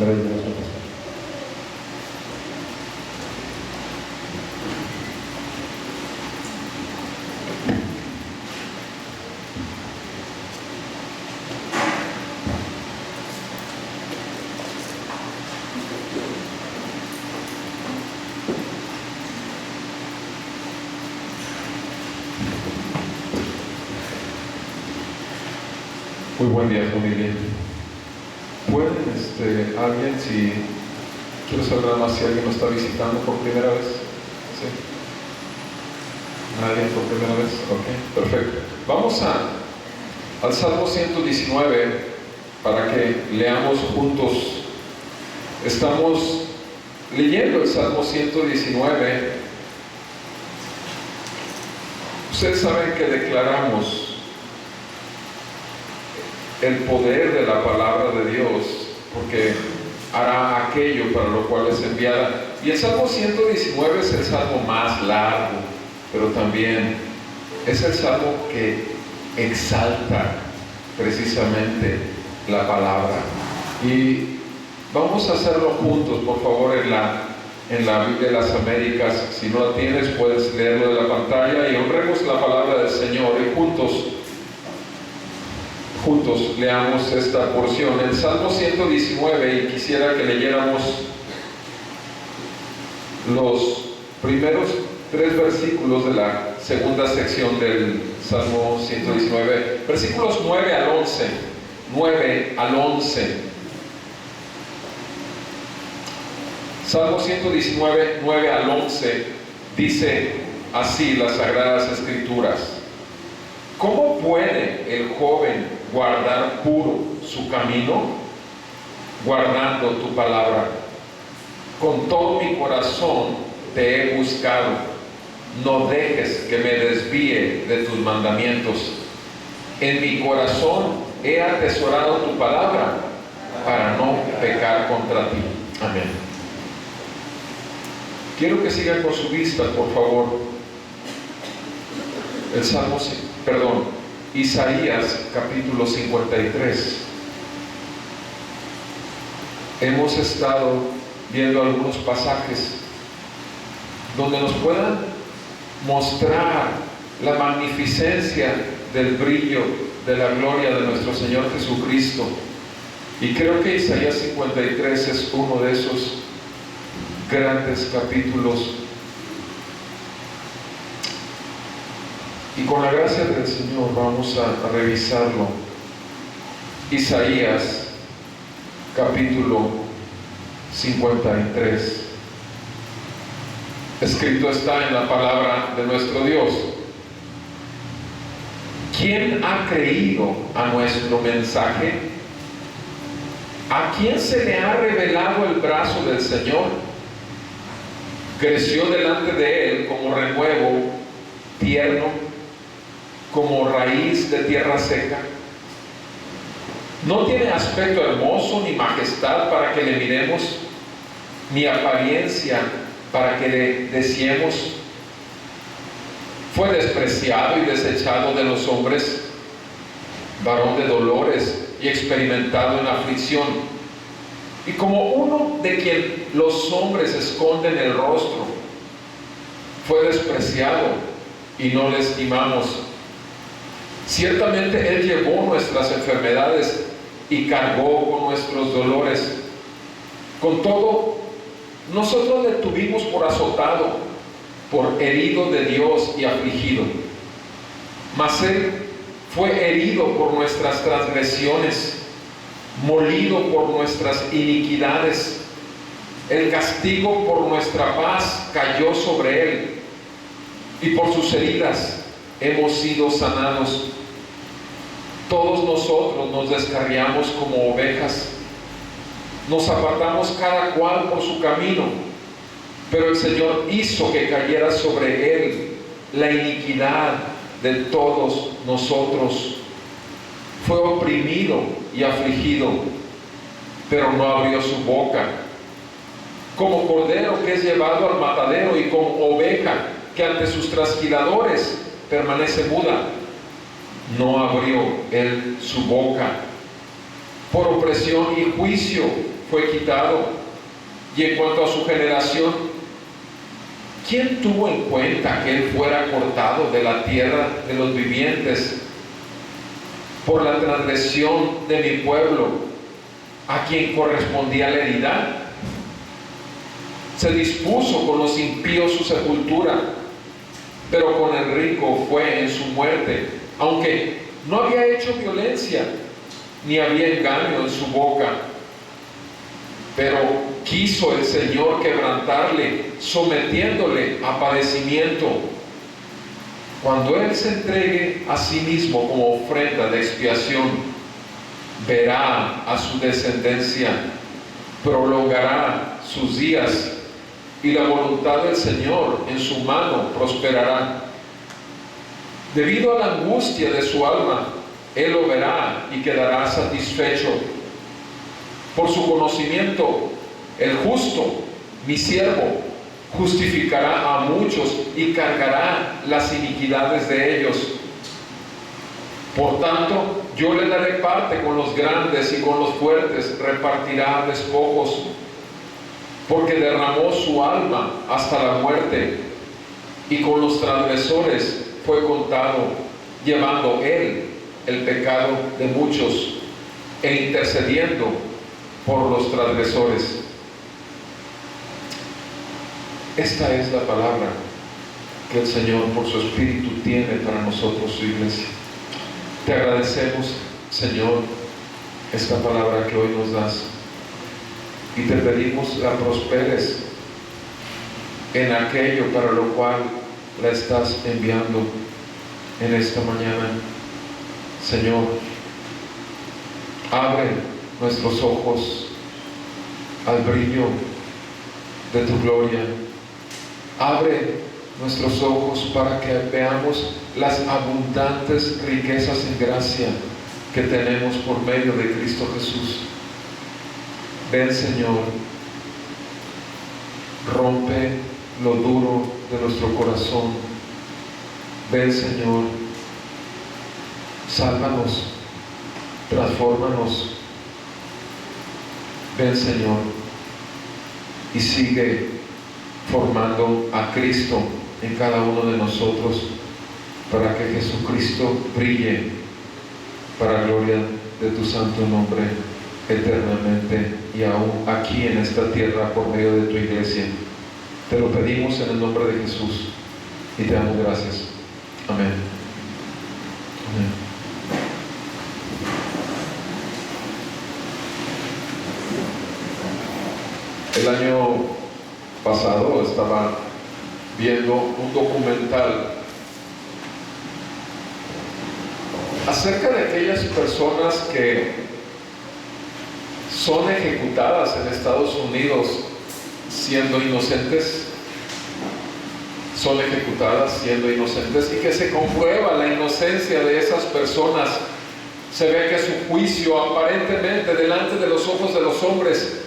escuchar ahí de nuestro pastor. Muy buen día, familia. ¿Pueden, alguien, si quiero saber nada más si alguien lo está visitando por primera vez? ¿Sí? ¿Nadie por primera vez? Ok, perfecto. Vamos al Salmo 119 para que leamos juntos. Estamos leyendo el Salmo 119. Ustedes saben que declaramos el poder de la palabra de Dios, porque hará aquello para lo cual es enviada. Y el Salmo 119 es el salmo más largo, pero también es el salmo que exalta precisamente la palabra. Y vamos a hacerlo juntos, por favor, en la Biblia de las Américas. Si no la tienes, puedes leerlo de la pantalla, y honremos la palabra del Señor, y juntos leamos esta porción, el Salmo 119, y quisiera que leyéramos los primeros 3 versículos de la segunda sección del Salmo 119, versículos 9 al 11. 9 al 11. Salmo 119, 9 al 11, dice así las Sagradas Escrituras: ¿Cómo puede el joven guardar puro su camino? Guardando tu palabra. Con todo mi corazón te he buscado. No dejes que me desvíe de tus mandamientos. En mi corazón he atesorado tu palabra para no pecar contra ti. Amén. Quiero que sigan con su vista, por favor, el Salmo, Isaías capítulo 53. Hemos estado viendo algunos pasajes donde nos puedan mostrar la magnificencia del brillo de la gloria de nuestro Señor Jesucristo. Y creo que Isaías 53 es uno de esos grandes capítulos. Y con la gracia del Señor vamos a revisarlo. Isaías capítulo 53. Escrito está en la palabra de nuestro Dios: ¿quién ha creído a nuestro mensaje? ¿A quién se le ha revelado el brazo del Señor? Creció delante de él como renuevo tierno, como raíz de tierra seca. No tiene aspecto hermoso ni majestad para que le miremos, ni apariencia para que le deseemos. Fue despreciado y desechado de los hombres, varón de dolores y experimentado en aflicción, y como uno de quien los hombres esconden el rostro. Fue despreciado y no le estimamos. Ciertamente Él llevó nuestras enfermedades y cargó con nuestros dolores. Con todo, nosotros le tuvimos por azotado, por herido de Dios y afligido. Mas Él fue herido por nuestras transgresiones, molido por nuestras iniquidades. El castigo por nuestra paz cayó sobre Él, y por sus heridas hemos sido sanados. Todos nosotros nos descarriamos como ovejas, nos apartamos cada cual por su camino, pero el Señor hizo que cayera sobre Él la iniquidad de todos nosotros. Fue oprimido y afligido, pero no abrió su boca. Como cordero que es llevado al matadero, y como oveja que ante sus trasquiladores permanece muda, no abrió él su boca. Por opresión y juicio fue quitado. Y en cuanto a su generación, ¿quién tuvo en cuenta que él fuera cortado de la tierra de los vivientes por la transgresión de mi pueblo, a quien correspondía la heredad? Se dispuso con los impíos su sepultura, pero con el rico fue en su muerte, aunque no había hecho violencia, ni había engaño en su boca. Pero quiso el Señor quebrantarle, sometiéndole a padecimiento. Cuando Él se entregue a sí mismo como ofrenda de expiación, verá a su descendencia, prolongará sus días, y la voluntad del Señor en su mano prosperará. Debido a la angustia de su alma, Él lo verá y quedará satisfecho. Por su conocimiento, el justo, mi siervo, justificará a muchos y cargará las iniquidades de ellos. Por tanto, yo le daré parte con los grandes y con los fuertes repartirá despojos, porque derramó su alma hasta la muerte, y con los transgresores fue contado, llevando él el pecado de muchos e intercediendo por los transgresores. Esta es la palabra que el Señor por su Espíritu tiene para nosotros, su iglesia. Te agradecemos, Señor, esta palabra que hoy nos das, y te pedimos la prosperes en aquello para lo cual la estás enviando en esta mañana. Señor, abre nuestros ojos al brillo de tu gloria. Abre nuestros ojos para que veamos las abundantes riquezas en gracia que tenemos por medio de Cristo Jesús. Ven, Señor, rompe lo duro de nuestro corazón. Ven, Señor, sálvanos, transfórmanos. Ven, Señor, y sigue formando a Cristo en cada uno de nosotros, para que Jesucristo brille para gloria de tu santo nombre eternamente y aún aquí en esta tierra por medio de tu iglesia. Te lo pedimos en el nombre de Jesús y te damos gracias. Amén. Amén. El año pasado estaba viendo un documental acerca de aquellas personas que son ejecutadas en Estados Unidos siendo inocentes. Son ejecutadas siendo inocentes, y que se comprueba la inocencia de esas personas. Se ve que su juicio, aparentemente delante de los ojos de los hombres,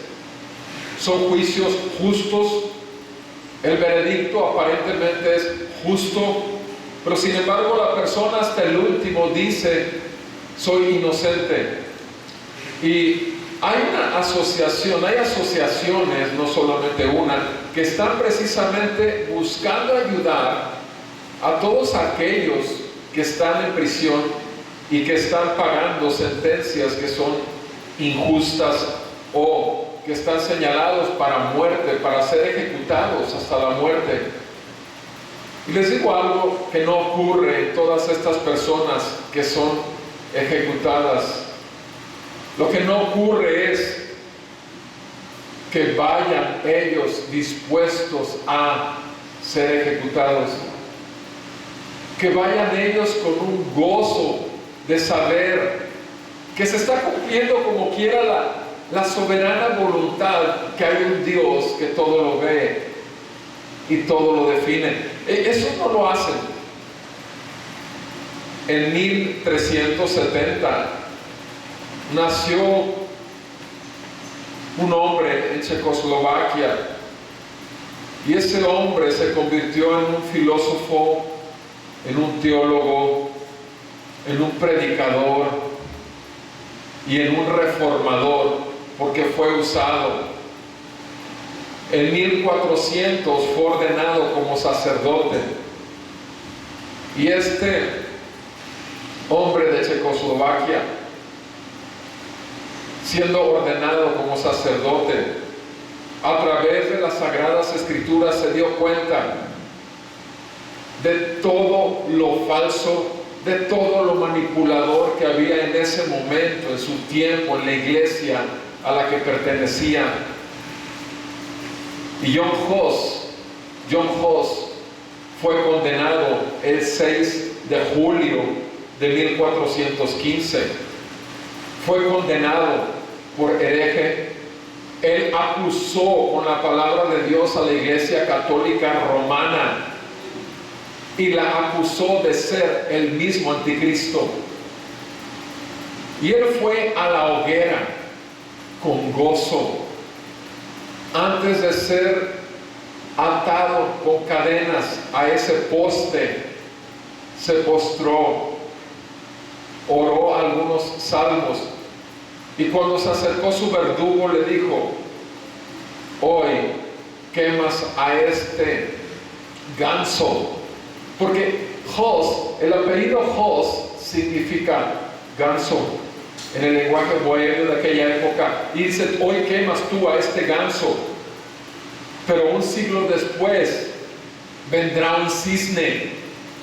son juicios justos. El veredicto aparentemente es justo, pero sin embargo la persona hasta el último dice: soy inocente. Y hay una asociación, hay asociaciones, no solamente una, que están precisamente buscando ayudar a todos aquellos que están en prisión y que están pagando sentencias que son injustas o que están señalados para muerte, para ser ejecutados hasta la muerte. Y les digo algo que no ocurre en todas estas personas que son ejecutadas. Lo que no ocurre es que vayan ellos dispuestos a ser ejecutados, que vayan ellos con un gozo de saber que se está cumpliendo como quiera la soberana voluntad, que hay un Dios que todo lo ve y todo lo define. Eso no lo hacen. En 1370 nació un hombre en Checoslovaquia, y ese hombre se convirtió en un filósofo, en un teólogo, en un predicador y en un reformador. porque fue usado. En 1400 fue ordenado como sacerdote. Y este hombre de Checoslovaquia, siendo ordenado como sacerdote, a través de las Sagradas Escrituras se dio cuenta de todo lo falso, de todo lo manipulador que había en ese momento, en su tiempo, en la iglesia a la que pertenecía. Y John Hus fue condenado el 6 de julio de 1415. Fue condenado por hereje. Él acusó con la palabra de Dios a la Iglesia Católica Romana y la acusó de ser el mismo anticristo. Y él fue a la hoguera con gozo. Antes de ser atado con cadenas a ese poste, se postró, oró algunos salmos, y cuando se acercó su verdugo le dijo: hoy quemas a este ganso, porque Hus, el apellido Hus significa ganso en el lenguaje bohemio de aquella época, y dice: hoy quemas tú a este ganso, pero un siglo después vendrá un cisne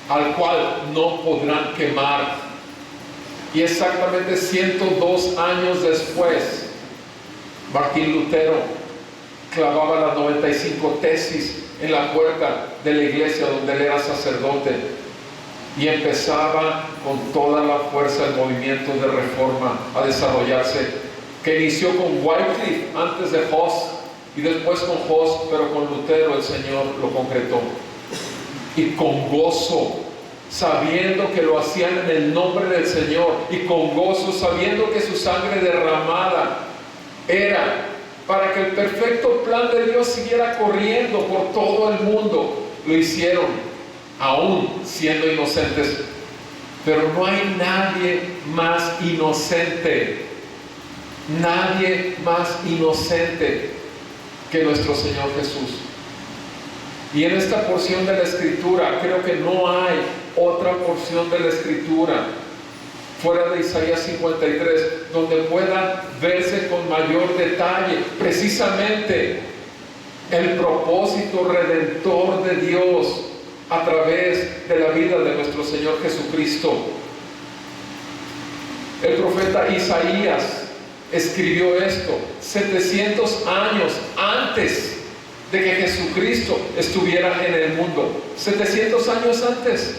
al cual no podrán quemar. Y exactamente 102 años después, Martín Lutero clavaba las 95 tesis en la puerta de la iglesia donde él era sacerdote, y empezaba con toda la fuerza el movimiento de reforma a desarrollarse, que inició con Wycliffe antes de Hus, y después con Hus, pero con Lutero el Señor lo concretó. Y con gozo, sabiendo que lo hacían en el nombre del Señor, y con gozo, sabiendo que su sangre derramada era para que el perfecto plan de Dios siguiera corriendo por todo el mundo, lo hicieron, aún siendo inocentes. Pero no hay nadie más inocente, nadie más inocente que nuestro Señor Jesús. Y en esta porción de la Escritura, creo que no hay otra porción de la Escritura fuera de Isaías 53 donde pueda verse con mayor detalle precisamente el propósito redentor de Dios a través de la vida de nuestro Señor Jesucristo. El profeta Isaías escribió esto 700 años antes de que Jesucristo estuviera en el mundo. 700 años antes.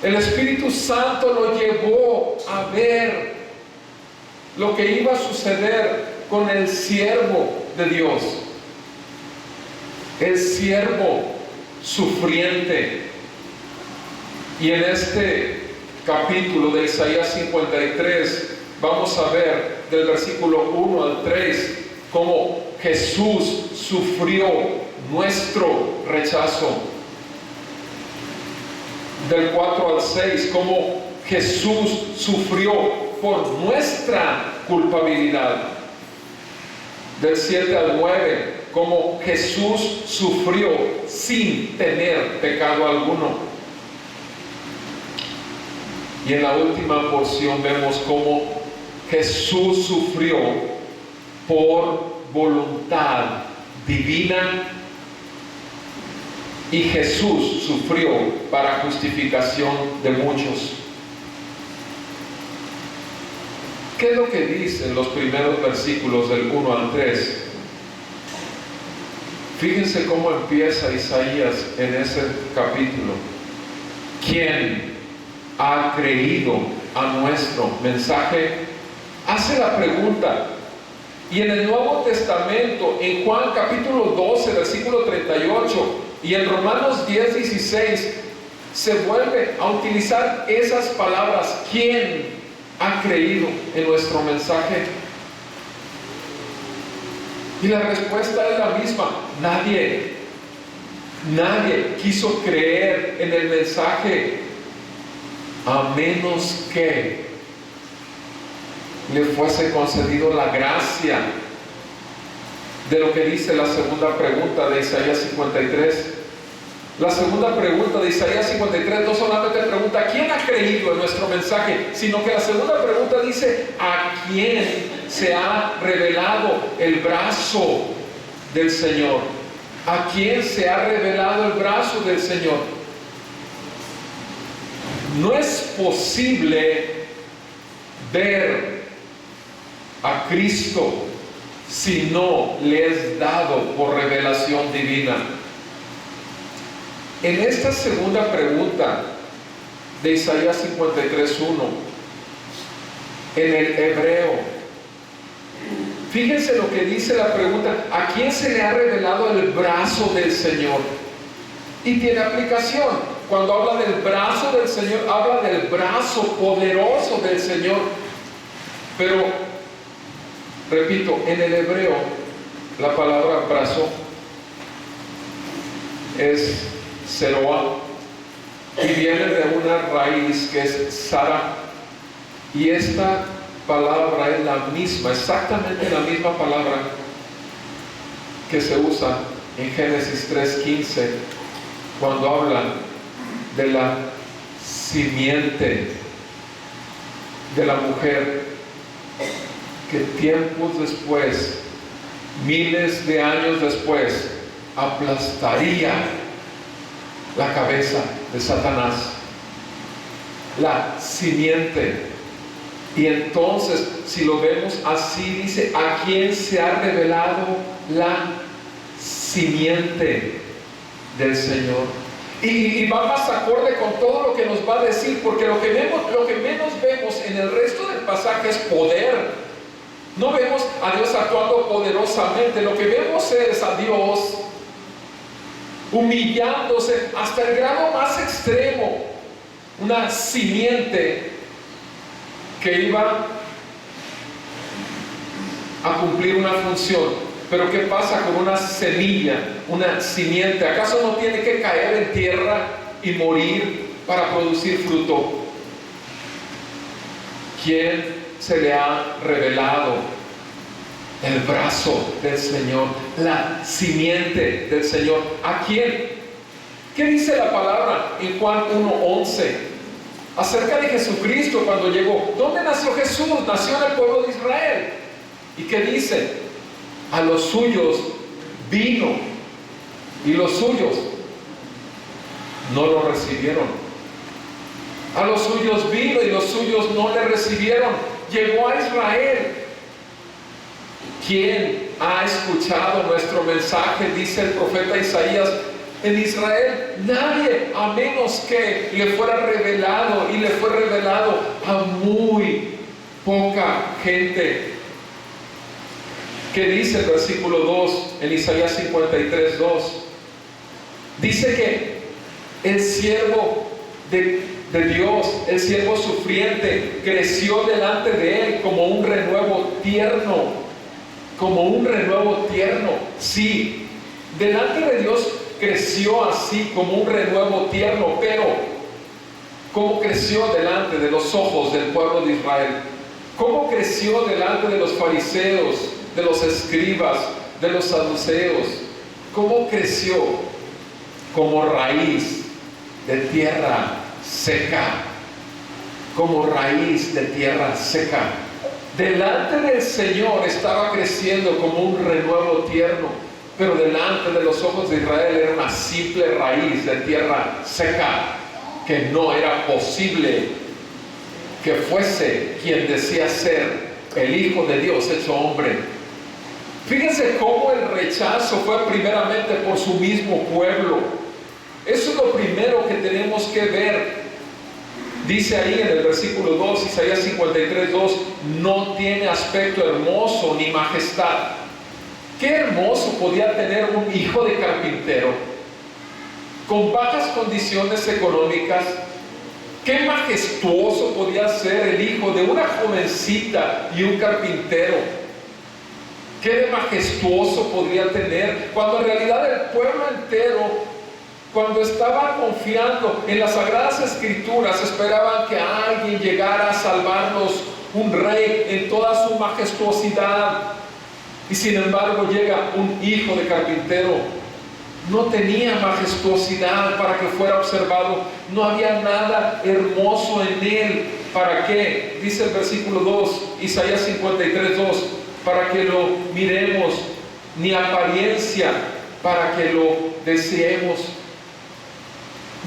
El Espíritu Santo lo llevó a ver lo que iba a suceder con el siervo de Dios, el siervo sufriente. Y en este capítulo de Isaías 53 vamos a ver del versículo 1 al 3 cómo Jesús sufrió nuestro rechazo. Del 4 al 6, cómo Jesús sufrió por nuestra culpabilidad. Del 7 al 9, cómo Jesús sufrió sin tener pecado alguno. Y en la última porción vemos cómo Jesús sufrió por voluntad divina, y Jesús sufrió para justificación de muchos. ¿Qué es lo que dicen los primeros versículos del 1 al 3? Fíjense cómo empieza Isaías en ese capítulo. ¿Quién ha creído a nuestro mensaje? Hace la pregunta. Y en el Nuevo Testamento, en Juan capítulo 12, versículo 38, y en Romanos 10, 16, se vuelve a utilizar esas palabras. ¿Quién ha creído en nuestro mensaje? Y la respuesta es la misma. Nadie. Nadie quiso creer en el mensaje, a menos que le fuese concedido la gracia de lo que dice la segunda pregunta de Isaías 53. La segunda pregunta de Isaías 53 no solamente pregunta ¿quién ha creído en nuestro mensaje? Sino que la segunda pregunta dice ¿a quién se ha revelado el brazo del Señor? ¿A quién se ha revelado el brazo del Señor? No es posible ver a Cristo si no le es dado por revelación divina. En esta segunda pregunta de Isaías 53:1, en el hebreo, fíjense lo que dice la pregunta: ¿a quién se le ha revelado el brazo del Señor? Y tiene aplicación. Cuando habla del brazo del Señor, habla del brazo poderoso del Señor. Pero, repito, en el hebreo, la palabra brazo es Seroa, y viene de una raíz que es Sara, y esta palabra es la misma, exactamente la misma palabra que se usa en Génesis 3:15 cuando hablan de la simiente de la mujer que tiempos después, miles de años después, aplastaría la cabeza de Satanás, la simiente. Y entonces, si lo vemos así, dice: ¿a quién se ha revelado la simiente del Señor? Y va más acorde con todo lo que nos va a decir, porque lo que menos vemos en el resto del pasaje es poder. No vemos a Dios actuando poderosamente. Lo que vemos es a Dios humillándose hasta el grado más extremo. Una simiente que iba a cumplir una función. Pero ¿qué pasa con una semilla, una simiente? ¿Acaso no tiene que caer en tierra y morir para producir fruto? ¿Quién se le ha revelado el brazo del Señor, la simiente del Señor? ¿A quién? ¿Qué dice la palabra en Juan 1:11 acerca de Jesucristo cuando llegó? ¿Dónde nació Jesús? Nació en el pueblo de Israel. ¿Y qué dice? A los suyos vino y los suyos no lo recibieron. A los suyos vino y los suyos no le recibieron. Llegó a Israel. ¿Quién ha escuchado nuestro mensaje? Dice el profeta Isaías: en Israel nadie, a menos que le fuera revelado, y le fue revelado a muy poca gente. ¿Qué dice el versículo 2 en Isaías 53:2? Dice que el siervo de Dios, el siervo sufriente, creció delante de él como un renuevo tierno. Como un renuevo tierno. Sí, delante de Dios creció así, como un renuevo tierno. Pero ¿cómo creció delante de los ojos del pueblo de Israel? ¿Cómo creció delante de los fariseos, de los escribas, de los saduceos? ¿Cómo creció? Como raíz de tierra seca. Como raíz de tierra seca. Delante del Señor estaba creciendo como un renuevo tierno, pero delante de los ojos de Israel era una simple raíz de tierra seca, que no era posible que fuese quien decía ser el Hijo de Dios hecho hombre. Fíjense cómo el rechazo fue primeramente por su mismo pueblo. Eso es lo primero que tenemos que ver. Dice ahí en el versículo 2, Isaías 53:2, no tiene aspecto hermoso ni majestad. ¿Qué hermoso podía tener un hijo de carpintero con bajas condiciones económicas? ¿Qué majestuoso podía ser el hijo de una jovencita y un carpintero? ¿Qué de majestuoso podría tener? Cuando en realidad el pueblo entero, cuando estaba confiando en las Sagradas Escrituras, esperaban que alguien llegara a salvarnos, un rey en toda su majestuosidad. Y sin embargo llega un hijo de carpintero. No tenía majestuosidad para que fuera observado. No había nada hermoso en él. ¿Para qué? Dice el versículo 2, Isaías 53:2, para que lo miremos, ni apariencia para que lo deseemos.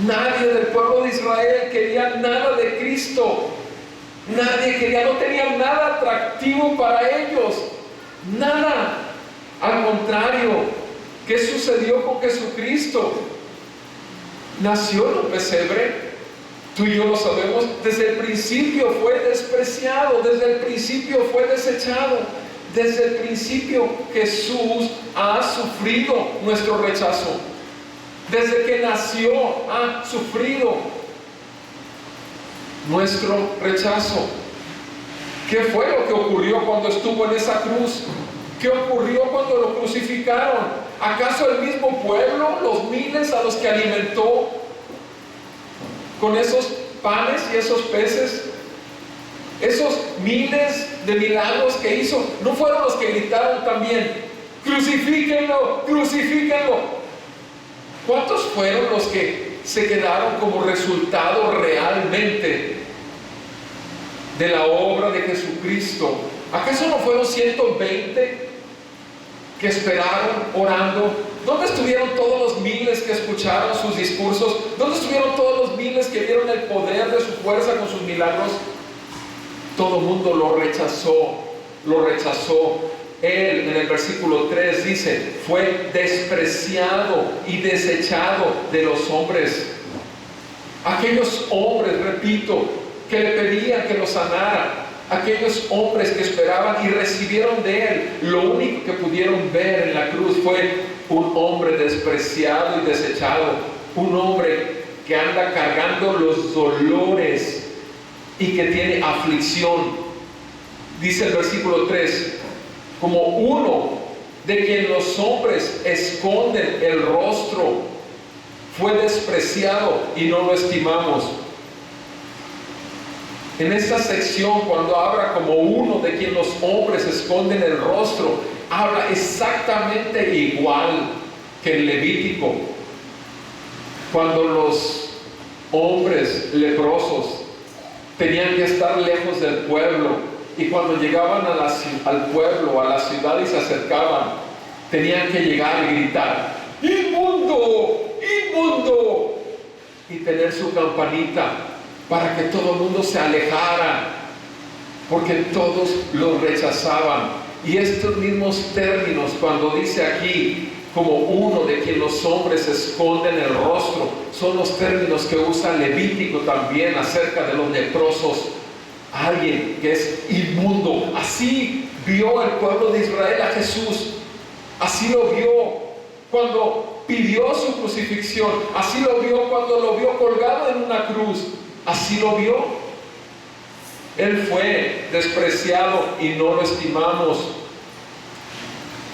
Nadie del pueblo de Israel quería nada de Cristo. Nadie quería, no tenía nada atractivo para ellos. Nada. Al contrario, ¿qué sucedió con Jesucristo? Nació en un pesebre. Tú y yo lo sabemos. Desde el principio fue despreciado. Desde el principio fue desechado. Desde el principio Jesús ha sufrido nuestro rechazo. Desde que nació ha sufrido nuestro rechazo. ¿Qué fue lo que ocurrió cuando estuvo en esa cruz? ¿Qué ocurrió cuando lo crucificaron? ¿Acaso el mismo pueblo, los miles a los que alimentó con esos panes y esos peces, esos miles de milagros que hizo, no fueron los que gritaron también: crucifíquenlo, crucifíquenlo? ¿Cuántos fueron los que se quedaron como resultado realmente de la obra de Jesucristo? ¿Acaso no fueron 120 que esperaron orando? ¿Dónde estuvieron todos los miles que escucharon sus discursos? ¿Dónde estuvieron todos los miles que vieron el poder de su fuerza con sus milagros? Todo el mundo lo rechazó, lo rechazó. Él, en el versículo 3 dice, fue despreciado y desechado de los hombres. Aquellos hombres, repito, que le pedían que lo sanara, aquellos hombres que esperaban y recibieron de él, lo único que pudieron ver en la cruz fue un hombre despreciado y desechado, un hombre que anda cargando los dolores y que tiene aflicción. Dice el versículo 3, como uno de quien los hombres esconden el rostro, fue despreciado y no lo estimamos. En esta sección, cuando habla como uno de quien los hombres esconden el rostro, habla exactamente igual que en Levítico, cuando los hombres leprosos tenían que estar lejos del pueblo, y cuando llegaban al pueblo, a la ciudad y se acercaban, tenían que llegar y gritar: ¡inmundo! ¡Inmundo! Y tener su campanita para que todo el mundo se alejara, porque todos lo rechazaban. Y estos mismos términos, cuando dice aquí como uno de quien los hombres esconden el rostro, son los términos que usa Levítico también acerca de los leprosos. Alguien que es inmundo. Así vio el pueblo de Israel a Jesús. Así lo vio cuando pidió su crucifixión. Así lo vio cuando lo vio colgado en una cruz. Así lo vio. Él fue despreciado y no lo estimamos.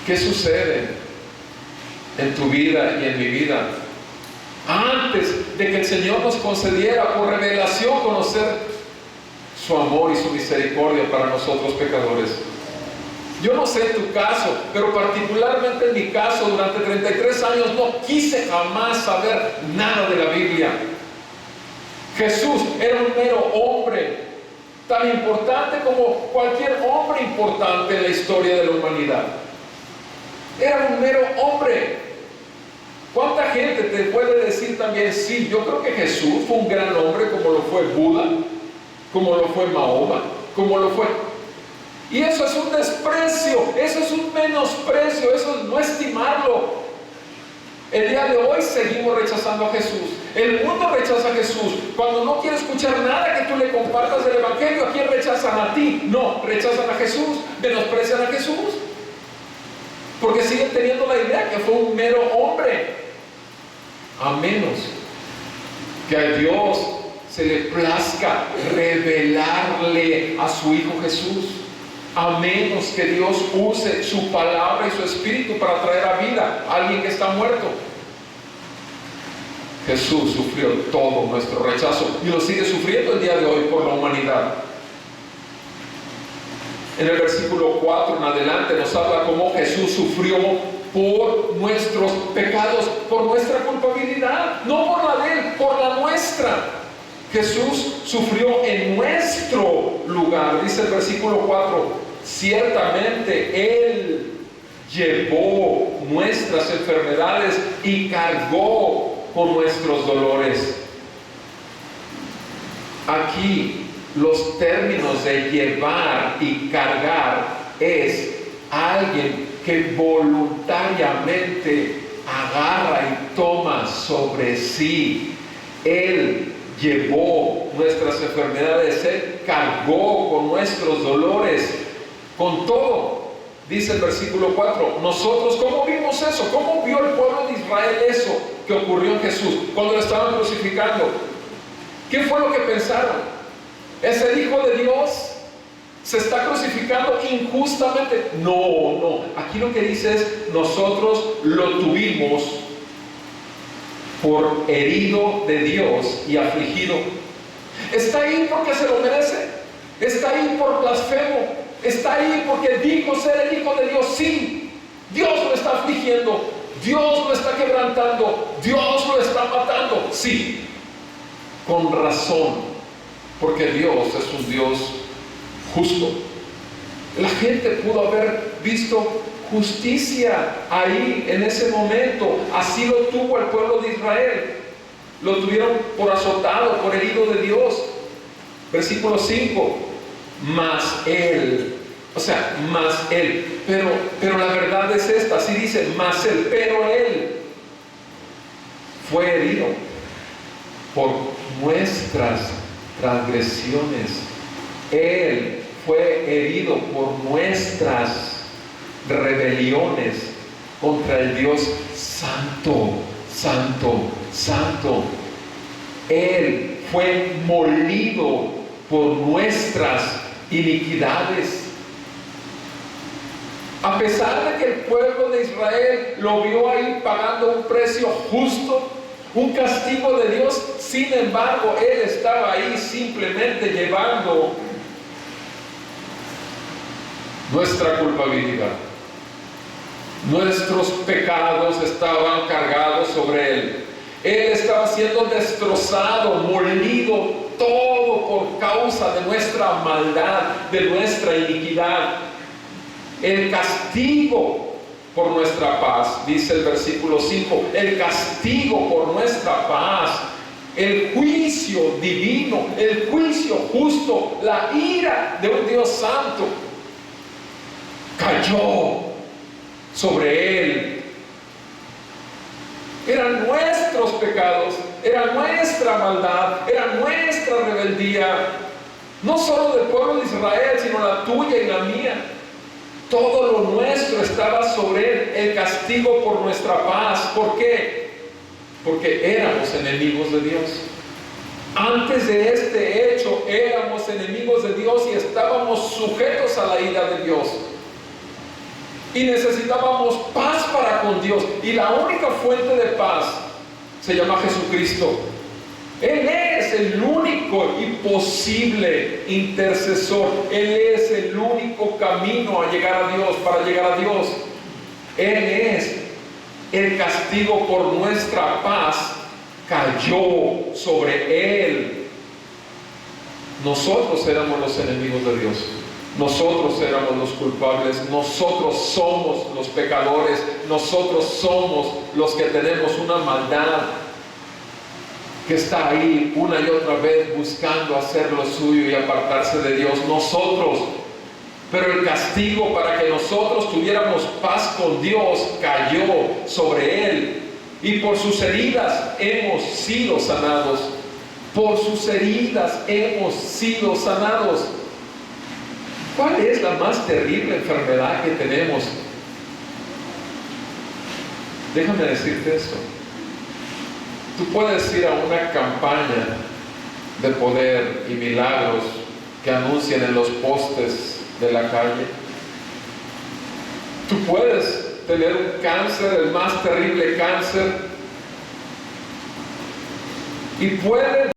¿Qué sucede en tu vida y en mi vida? Antes de que el Señor nos concediera por revelación conocer su amor y su misericordia para nosotros pecadores. Yo no sé en tu caso, pero particularmente en mi caso, durante 33 años no quise jamás saber nada de la Biblia. Jesús era un mero hombre, tan importante como cualquier hombre importante en la historia de la humanidad. Era un mero hombre. ¿Cuánta gente te puede decir también: sí, yo creo que Jesús fue un gran hombre, como lo fue Buda, como lo fue Mahoma, como lo fue? Y eso es un desprecio, eso es un menosprecio, eso es no estimarlo. El día de hoy seguimos rechazando a Jesús. El mundo rechaza a Jesús. Cuando no quiere escuchar nada que tú le compartas del Evangelio, ¿a quién rechazan? A ti. No, rechazan a Jesús, menosprecian a Jesús, porque siguen teniendo la idea que fue un mero hombre. A menos que a Dios se le plazca revelarle a su Hijo Jesús, a menos que Dios use su palabra y su espíritu para traer a vida a alguien que está muerto. Jesús sufrió todo nuestro rechazo y lo sigue sufriendo el día de hoy por la humanidad. En el versículo 4 en adelante nos habla cómo Jesús sufrió por nuestros pecados, por nuestra culpabilidad, no por la de Él, por la nuestra. Jesús sufrió en nuestro lugar. Dice el versículo 4, ciertamente Él llevó nuestras enfermedades y cargó con nuestros dolores. Aquí los términos de llevar y cargar es alguien que voluntariamente agarra y toma sobre sí. Él llevó nuestras enfermedades, Él cargó con nuestros dolores, con todo. Dice el versículo 4, nosotros, ¿cómo vimos eso? ¿Cómo vio el pueblo de Israel eso que ocurrió en Jesús cuando lo estaban crucificando? ¿Qué fue lo que pensaron? ¿Es el Hijo de Dios? ¿Se está crucificando injustamente? No. Aquí lo que dice es, nosotros lo tuvimos por herido de Dios y afligido. ¿Está ahí porque se lo merece? ¿Está ahí por blasfemo? ¿Está ahí porque dijo ser el Hijo de Dios? Sí. Dios lo está afligiendo. Dios lo está quebrantando. Dios lo está matando. Sí. Con razón. Porque Dios es un Dios justo. La gente pudo haber visto justicia ahí en ese momento. Así lo tuvo el pueblo de Israel. Lo tuvieron por azotado, por herido de Dios. Versículo 5. Mas Él. Pero la verdad es esta. Así dice, mas Él. Pero Él fue herido por nuestras transgresiones. Él fue herido por nuestras rebeliones contra el Dios santo, santo, santo. Él fue molido por nuestras iniquidades. A pesar de que el pueblo de Israel lo vio ahí pagando un precio justo, un castigo de Dios, sin embargo, Él estaba ahí simplemente llevando nuestra culpabilidad. Nuestros pecados estaban cargados sobre Él. Él estaba siendo destrozado, molido, todo por causa de nuestra maldad, de nuestra iniquidad. El castigo por nuestra paz, dice el versículo 5, el castigo por nuestra paz, el juicio divino, el juicio justo, la ira de un Dios santo cayó sobre Él. Eran nuestros pecados, era nuestra maldad, era nuestra rebeldía, no solo del pueblo de Israel, sino la tuya y la mía. Todo lo nuestro estaba sobre Él, el castigo por nuestra paz. ¿Por qué? Porque éramos enemigos de Dios. Antes de este hecho éramos enemigos de Dios y estábamos sujetos a la ira de Dios. Y necesitábamos paz para con Dios. Y la única fuente de paz se llama Jesucristo. Él es el único y posible intercesor. Él es el único camino a llegar a Dios, para llegar a Dios. Él es el castigo por nuestra paz. Cayó sobre Él. Nosotros éramos los enemigos de Dios. Nosotros éramos los culpables. Nosotros somos los pecadores. Nosotros somos los que tenemos una maldad que está ahí una y otra vez buscando hacer lo suyo y apartarse de Dios. Nosotros. Pero el castigo para que nosotros tuviéramos paz con Dios cayó sobre Él. Y por sus heridas hemos sido sanados. Por sus heridas hemos sido sanados. ¿Cuál es la más terrible enfermedad que tenemos? Déjame decirte esto. Tú puedes ir a una campaña de poder y milagros que anuncian en los postes de la calle. Tú puedes tener un cáncer, el más terrible cáncer, y puedes